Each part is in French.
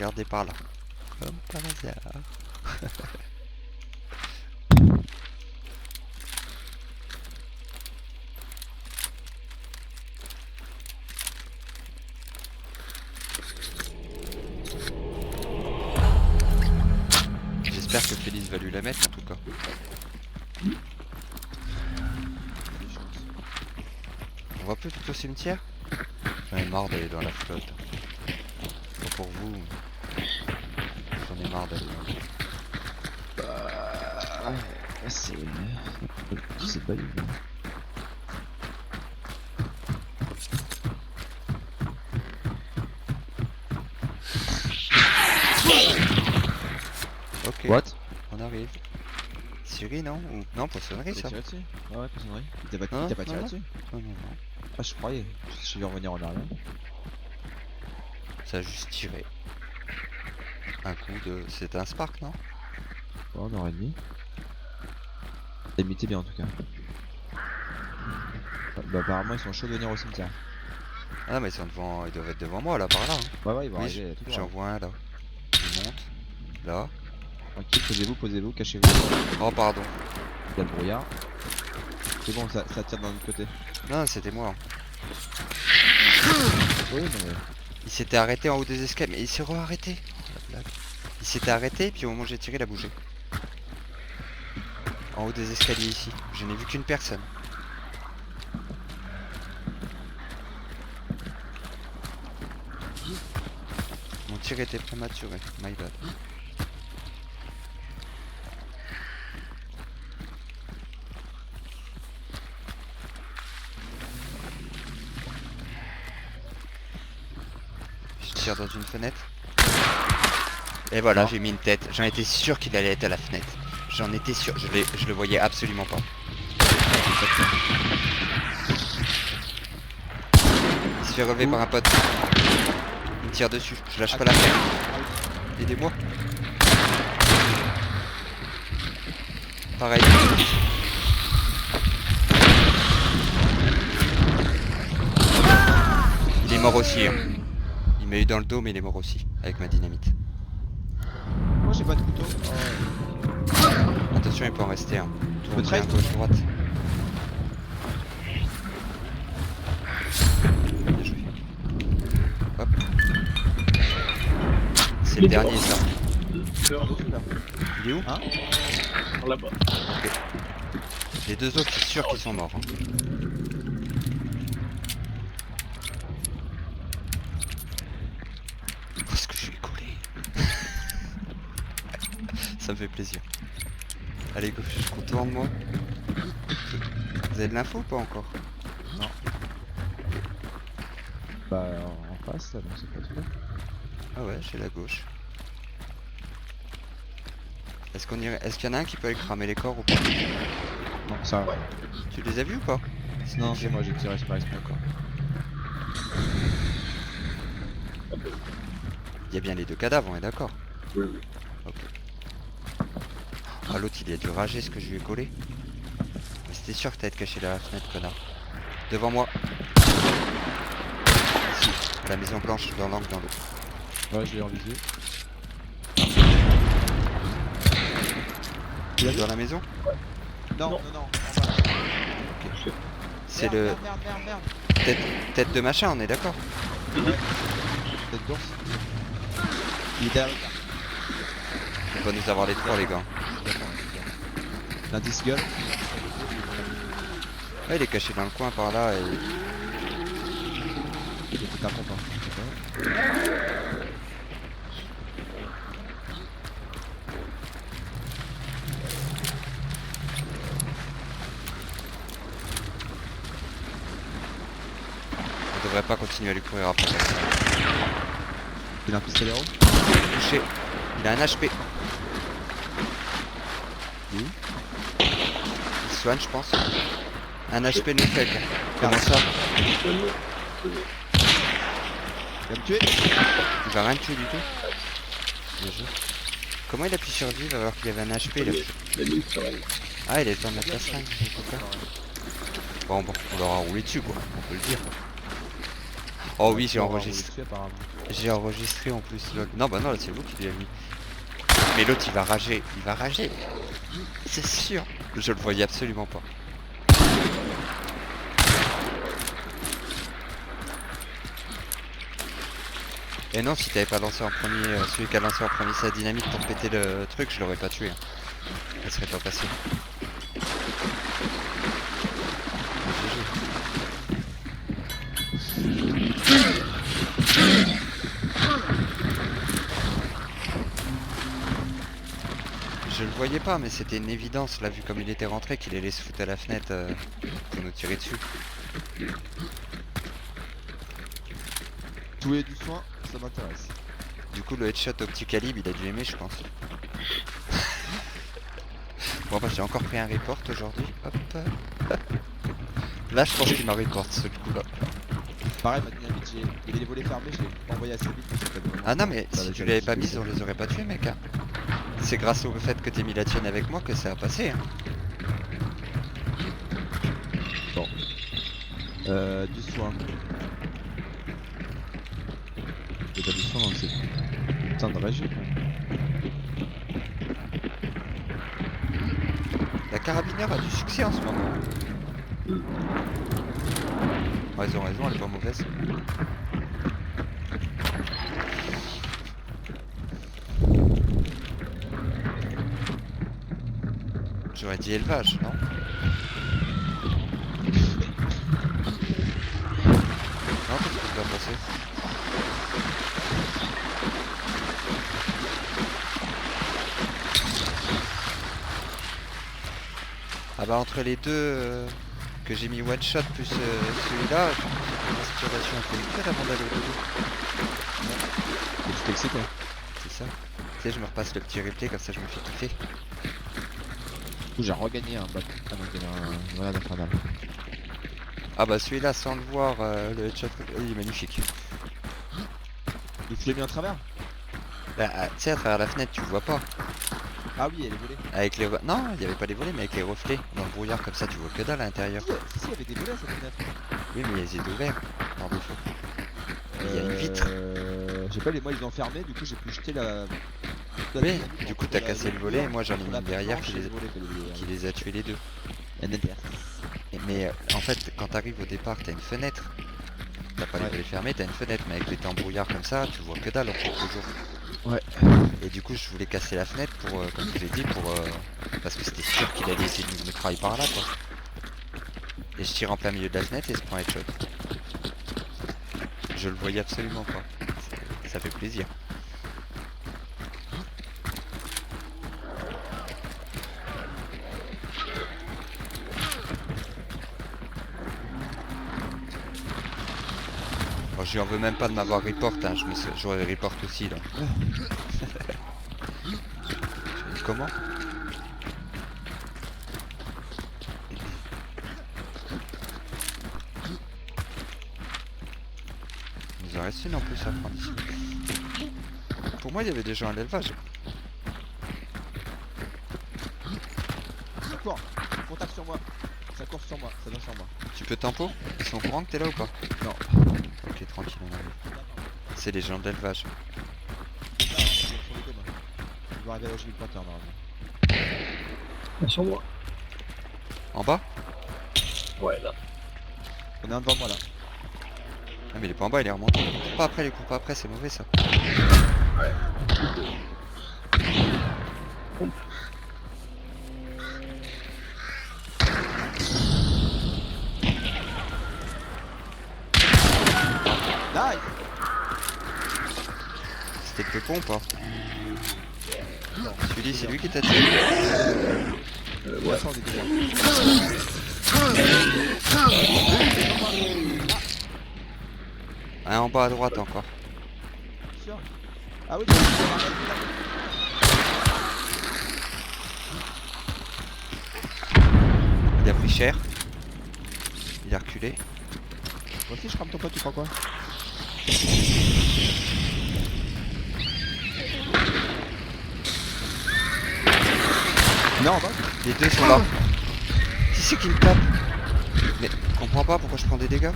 regardé par là. Comme par hasard. J'espère que Félix va lui la mettre en tout cas. On va plus tout au cimetière? J'en ai marre d'aller dans la flotte. Pas pour vous. J'en ai marre d'aller dans c'est pas évident. Ok. What? On arrive. Siri non? Ou... Non, poissonnerie ça. Tiré dessus? Ouais, poissonnerie. Il t'a Non, pas tiré non, dessus? Non, non, non. Ah, je croyais. Je vais revenir en arrière. Ça a juste tiré. Un coup de... C'était un spark non? Ouais, on aurait dit. Ça imitait bien en tout cas. Bah, apparemment, ils sont chauds de venir au cimetière. Ah non mais ils sont devant... Ils doivent être devant moi là, par là. Hein. Ouais, ouais, ils vont Oui, arriver tout droit. j'en vois un là. Il monte. Là. Tranquille, posez-vous, cachez-vous. Oh pardon. Il y a le brouillard. C'est bon, ça tire d'un autre côté. Non, c'était moi. Oui, mais... Il s'était arrêté en haut des escaliers, mais il s'est re-arrêté. Oh, la blague. Il s'était arrêté, puis au moment où j'ai tiré, il a bougé. En haut des escaliers ici. Je n'ai vu qu'une personne. Mon tir était prématuré. My bad. Je tire dans une fenêtre. Et voilà, j'ai mis une tête. J'en étais sûr qu'il allait être à la fenêtre. J'en étais sûr. Je le voyais absolument pas. Il se fait relever par un pote. Il me tire dessus. Je lâche pas la fenêtre. Aidez-moi. Pareil. Il est mort aussi. Hein. Il m'a eu dans le dos, mais il est mort aussi. Avec ma dynamite. Moi, j'ai pas de couteau. Attention, il peut en rester un. Me Tourne bien trade. gauche, droite. Bien joué. Hop. C'est le dernier ça. Il est où? Hein? Là-bas. Ok. Les deux autres, c'est sûr qu'ils sont morts. Hein. Parce que je suis collé. Ça me fait plaisir. Allez, go, je contourne moi. Vous avez de l'info ou pas encore? Non. Bah, en face, là, donc c'est pas tout. Ah ouais, j'ai la gauche. Est-ce qu'on irait... Est-ce qu'il y en a un qui peut aller cramer les corps ou pas? Non, ça va. Tu les as vus ou pas? Non, c'est moi, j'ai tiré par exprès. D'accord. Il y a bien les deux cadavres, on est d'accord? Oui. Ok. Ah l'autre il a dû rager ce que je lui ai collé. Mais c'était sûr que t'allais te cacher derrière la fenêtre, connard. Devant moi. Ici, à la maison blanche, dans l'angle, dans l'eau. Ouais, je l'ai en visu. Il est dans la maison? Non, Non. non, non. C'est le... Merde. Tête de machin, on est d'accord? Tête d'ours. Il est derrière. On va nous avoir les trois les gars. L'indice gueule. Ouais, il est caché dans le coin par là et... Il était un pompe, hein. On devrait pas continuer à lui courir après. Il a un pistolet rouge. Touché. Il a un HP. Oui. Il soigne je pense. Un HP nous fait. Comment ça? Il va me tuer. Il va rien tuer du tout. Bien joué. Comment il a pu survivre alors qu'il avait un HP là? Ah il est temps de mettre la seringue. Bon, on leur a roulé dessus quoi, on peut le dire. Oh oui j'ai enregistré. Dessus, apparemment. J'ai enregistré en plus. Non, bah non, là c'est vous qui l'avez mis. Mais l'autre il va rager. Il va rager. C'est sûr. Je le voyais absolument pas. Et non, si t'avais pas lancé en premier, celui qui a lancé en premier sa dynamite pour péter le truc, je l'aurais pas tué. Hein. Ça serait pas passé. Je le voyais pas, mais c'était une évidence, là, vu comme il était rentré, qu'il allait se foutre à la fenêtre pour nous tirer dessus. Tout est du soin, ça m'intéresse. Du coup, le headshot au petit calibre, il a dû aimer, je pense. Bon, bah, j'ai encore pris un report aujourd'hui. Hop. Là, je pense qu'il m'a report, ce coup-là. Pareil, ma dynamite, il y avait les volets fermés, je l'ai envoyé assez vite. Parce que vraiment, Ah non, mais ça si avait tu été l'avais pas difficile. mise, on les aurait pas tués, mec. Hein. C'est grâce au fait que t'aies mis la tienne avec moi que ça a passé. Hein. Bon. Du soin. J'ai pas du soin dans le site. Putain de régie. La carabinière a du succès en ce moment. Ouais, ils ont raison, elle est pas mauvaise. J'aurais dit élevage, non? Non, qu'est-ce que tu vas passer? Ah bah entre les deux que j'ai mis one shot plus celui-là, l'inspiration un peu vite avant d'aller au dodo. Et tu t'es excité. C'est ça. Tu sais, je me repasse le petit replay comme ça je me fais kiffer. Du coup, j'ai regagné un bac. Ah non, il y avait un voyage infernal. Ah bah celui-là sans le voir, le headshot, il est magnifique. Et tu l'as mis en travers? Bah, tu sais, à travers la fenêtre, tu le vois pas. Ah oui, elle est volée. Avec les... Non, il n'y avait pas les volets, mais avec les reflets dans le brouillard comme ça, tu vois que dalle à l'intérieur. Si, il y avait des volets à cette fenêtre. Oui, mais ils étaient ouverts, par défaut. Il y a une vitre. J'ai pas les moi ils ont fermé, du coup j'ai pu jeter la. Oui, du coup t'as cassé le volet, et moi j'en ai mis derrière qui qui les a tués les deux. Mais en fait, quand t'arrives au départ, t'as une fenêtre. T'as pas les Ouais. volets fermés, t'as une fenêtre, mais avec les temps brouillard comme ça, tu vois que dalle en fait toujours. Ouais. Et du coup, je voulais casser la fenêtre pour, comme je vous ai dit, pour parce que c'était sûr qu'il allait essayer de me crailler par là, quoi. Et je tire en plein milieu de la fenêtre et je prends headshot. Je le voyais absolument pas. Ça fait plaisir. Bon, je lui en veux même pas de m'avoir report, hein. J'aurais report aussi là. Comment? Il nous en reste une en plus à prendre ici. Pour moi, il y avait des gens à l'élevage. Ça court, contact sur moi. Ça court sur moi, ça vient sur moi. Tu peux tempo? Ils sont au courant que t'es là ou pas? Non. Ok, tranquille, on arrive. C'est les gens de l'élevage. Là, il est sur le dos, moi. Il va arriver à la cheville pointeur normalement. Sur moi. En bas? Ouais, là. On est un devant moi là. Ah mais il est pas en bas, il est remonté. Cours pas après, les cours pas après, c'est mauvais ça. Nice. C'était le pépon ou pas? Celui-là, c'est lui qui t'a tué? Ouais. Ça, on est devant. Un en bas à droite encore. Sûr. Ah oui, Il a pris cher. Il a reculé. moi aussi je crame ton pote, tu crois quoi? Non, en bas. Les deux sont là. Qui c'est qui me tape? Mais je comprends pas pourquoi je prends des dégâts.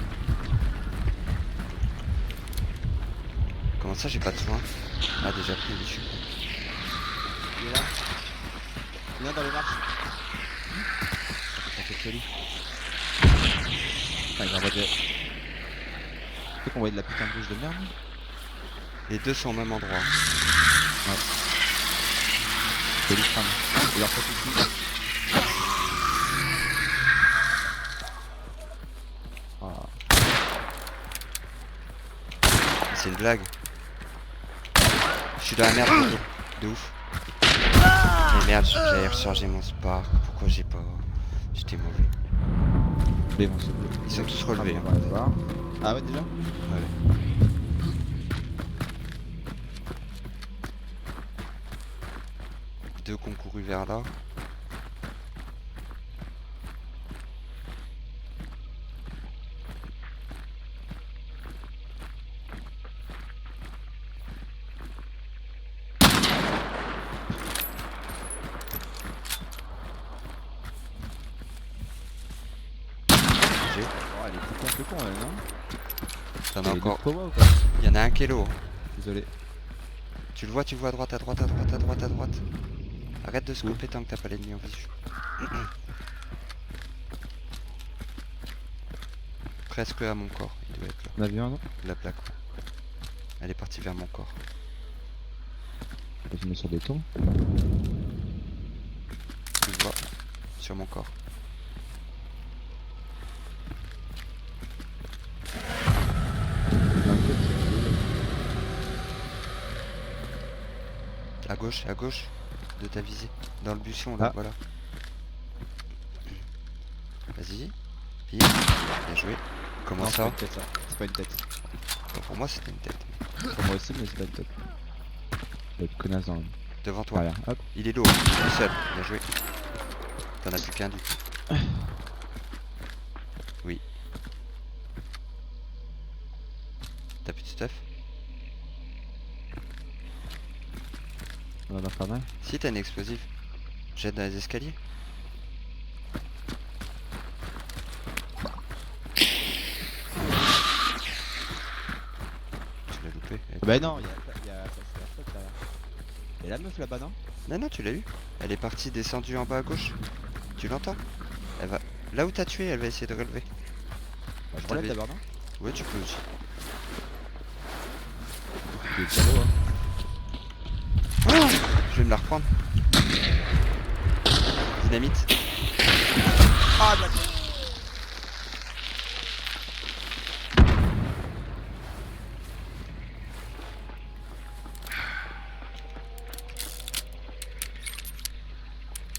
Comment ça j'ai pas de soin? Ah déjà pris, oui, je suis con. Il est là. Il vient dans les marches. Ça fait joli. Ah, il envoie des... C'est qu'on voit de la putain de bouche de merde. Les deux sont au même endroit. C'est l'Islam. Il leur fait ici. Ah. C'est une blague. Je suis dans la merde, Nico. De ouf. Mais merde, j'avais rechargé mon spark. Pourquoi j'ai pas... J'étais mauvais. Mais bon, c'est Ils sont tous relevés. on Hein. va les voir. Ah ouais déjà. Ouais. Deux qui ont couru vers là. J'ai- Oh, elle est plus con que con elle, non? T'en as encore. Ou quoi? Il y en a un qui est lourd. Désolé. Tu le vois à droite, à droite, à droite, à droite, à droite. Arrête de scoper tant que t'as pas l'ennemi en visu. Presque à mon corps, il doit être là. On a vu un non? La plaque. Ouais. Elle est partie vers mon corps. Je me mets sur des tours. Tu le vois sur mon corps. À gauche de ta visée. Dans le buisson là, Ah. voilà. Vas-y. Pile. Bien joué. Comment Non, c'est ça pas une tête ça. C'est pas une tête. Bon, pour moi c'était une tête. Pour moi aussi, mais c'est pas une tête. Il y a une connasse dans le... Devant toi. Derrière. Hop. Il est lourd, tout seul. Bien joué. T'en as plus qu'un du coup. Oui. T'as plus de stuff? On en a pas mal. Si t'as une explosive. Jette dans les escaliers. Tu l'as loupé. Bah non, il y a... c'est la faute derrière. Et la meuf là-bas non? Non, non, tu l'as eu. Elle est partie descendue en bas à gauche. Tu l'entends? Elle va... Là où t'as tué, elle va essayer de relever. Bah, je relève T'avais- d'abord non? Ouais, tu peux aussi. Il est salaud hein. Je vais me la reprendre. Dynamite. Ah bah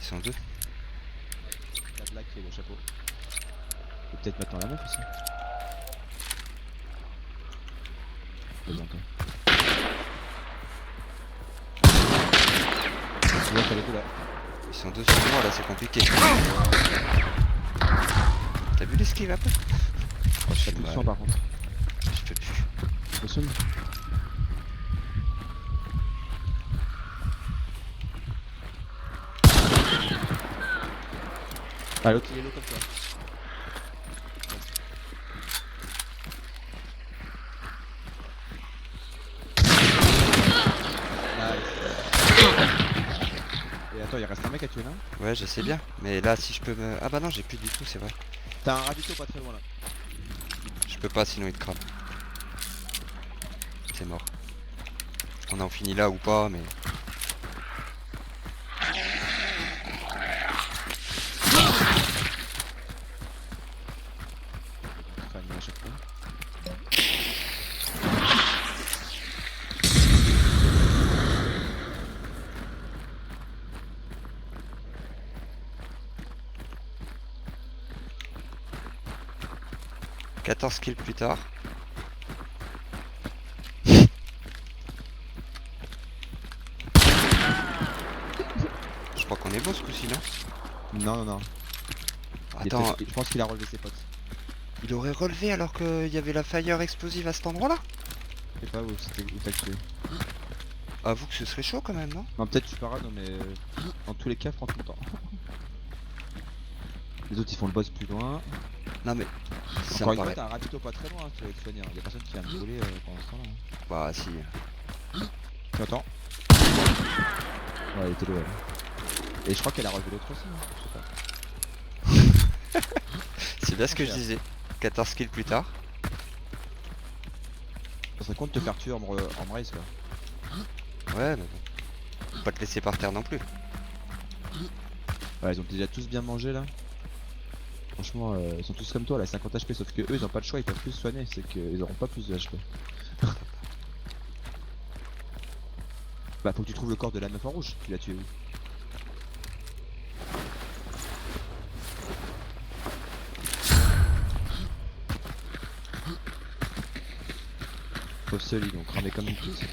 Ils sont deux. la blague qui est le chapeau. Et peut-être maintenant la meuf aussi. Je plaisante, hein. Tu vois, t'as les deux là. Ils sont deux sur moi là, c'est compliqué. T'as vu l'esquive un peu? Oh, je suis Attention mal. par contre. Je peux plus. Attention. Ah l'autre il est low comme toi. Et attends, il reste un mec à tuer là. Ouais, je sais bien. Mais là, si je peux me... Ah bah non, j'ai plus du tout, c'est vrai. T'as un ravito pas très loin là. Je peux pas, sinon il te crame. C'est mort. On en finit là ou pas, mais... Enfin, il y a à chaque fois. « 14 kills plus tard. Je crois qu'on est bon ce coup-ci, non? Non, non, non. Attends, Je pense qu'il a relevé ses potes. il aurait relevé alors qu'il y avait la fire explosive à cet endroit-là? Je sais pas où c'était où t'as tué. Avoue que ce serait chaud quand même, non? Non, peut-être je suis parano, mais dans tous les cas, prends tout le temps. Les autres ils font le boss plus loin. Non mais ça Encore me une fois, paraît. t'as un rapito pas très loin, hein, tu vas être soigné. Y'a personne qui vient me voler pour l'instant là. Bah si. Tu entends? Ouais, elle était loin. Et je crois qu'elle a relevé l'autre aussi, hein. Je sais pas. C'est bien ce que je disais. 14 kills plus tard. Ça serait con de te faire tuer en race quoi. Ouais mais bon. Faut pas te laisser par terre non plus. Ouais, ils ont déjà tous bien mangé là. Franchement, ils sont tous comme toi là, 50 HP, sauf que eux ils ont pas le choix, ils peuvent plus se soigner, c'est qu'ils auront pas plus de HP. Bah faut que tu trouves le corps de la meuf en rouge, tu l'as tué où? Faut se lit donc cramer comme une pute.